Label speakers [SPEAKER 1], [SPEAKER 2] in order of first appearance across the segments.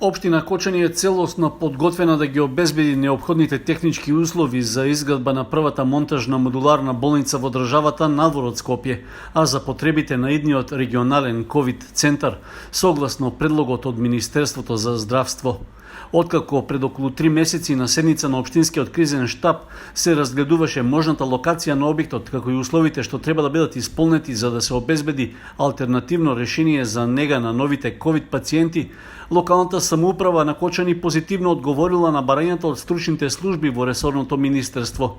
[SPEAKER 1] Општина Кочани е целосно подготвена да ги обезбеди неопходните технички услови за изградба на првата монтажна модуларна болница во државата надвор од Скопје, а за потребите на идниот регионален ковид центар, согласно предлогот од Министерството за здравство. Откако пред околу 3 месеци на седница на Општинскиот кризен штаб се разгледуваше можната локација на објектот, како и условите што треба да бидат исполнети за да се обезбеди алтернативно решение за нега на новите ковид пациенти, локалната самоуправа на Кочани позитивно одговорила на барањата од стручните служби во ресорното министерство.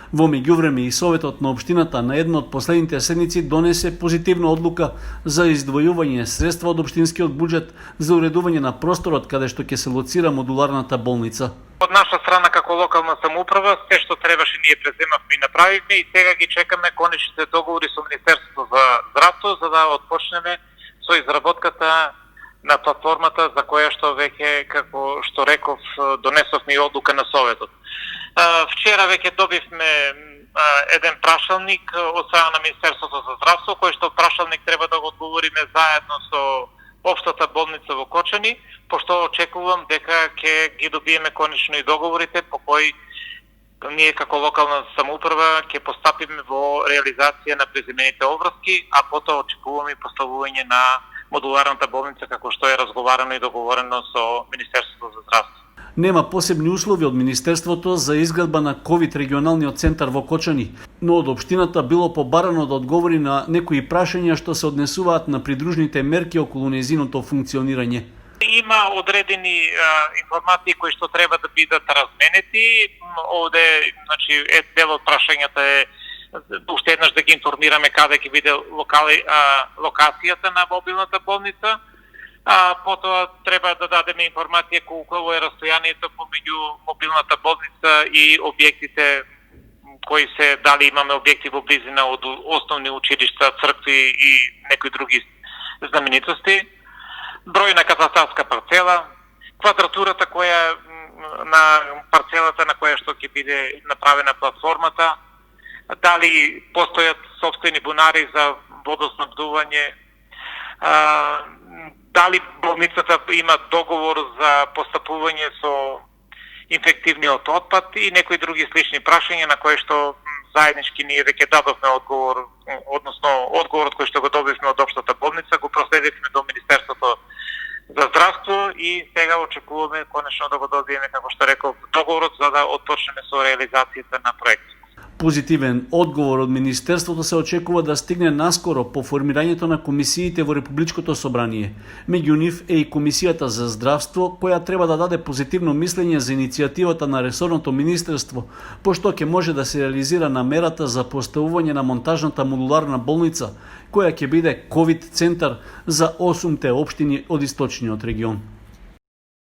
[SPEAKER 1] Во меѓувреме и Советот на Општината на една од последните седници донесе позитивна одлука за издвојување средства од општинскиот буџет за уредување на просторот каде што ќе се лоцира модуларната болница.
[SPEAKER 2] Од наша страна како локална самоуправа се што требаше ние преземавме и направивме и сега ги чекаме конечните договори со Министерството за здравство за да отпочнеме со изработката на платформата за која што веќе, како што реков, донесовме и одлука на Советот. Вчера веќе добивме еден прашалник од страна на Министерството за здравство, кој што прашалник треба да го одговориме заедно со општата болница во Кочани, пошто очекувам дека ќе ги добиеме конечно и договорите по кои ние како локална самоуправа ќе постапиме во реализација на преземените обврски, а потоа очекуваме и поставување на модуларната болница како што е разговарано и договорено со Министерството за здравство.
[SPEAKER 1] Нема посебни услови од Министерството за изградба на ковид регионалниот центар во Кочани, но од Општината било побарано да одговори на некои прашања што се однесуваат на придружните мерки околу нејзиното функционирање.
[SPEAKER 2] Има одредени информации кои што треба да бидат разменети. Овде, значи, дел од прашањата е уште еднаш да ги информираме каде ќе биде локацијата на мобилната болница. Потоа треба да дадеме информација колку е растојанието помеѓу мобилната болница и објектите кои се, дали имаме објекти во близина од основни училишта, цркви и некои други знаменитости, број на катастарска парцела, квадратурата која на парцелата на која што ќе биде направена платформата, дали постојат сопствени бунари за водоснабдување, дали болницата има договор за постапување со инфективниот отпад и некои други слични прашања на кои што заеднички ние веќе дадовме одговор, односно одговорот кој што го добивме од општата болница го проследивме до Министерството за здравство и сега очекуваме конечно да го добиеме, како што реков, договорот за да отпочнеме со реализацијата на проектот.
[SPEAKER 1] Позитивен одговор од Министерството се очекува да стигне наскоро по формирањето на комисиите во Републичкото собрание. Меѓу нив е и Комисијата за здравство, која треба да даде позитивно мислење за иницијативата на ресорното министерство, пошто ќе може да се реализира намерата за поставување на монтажната модуларна болница, која ќе биде ковид центар за 8 општини од источниот регион.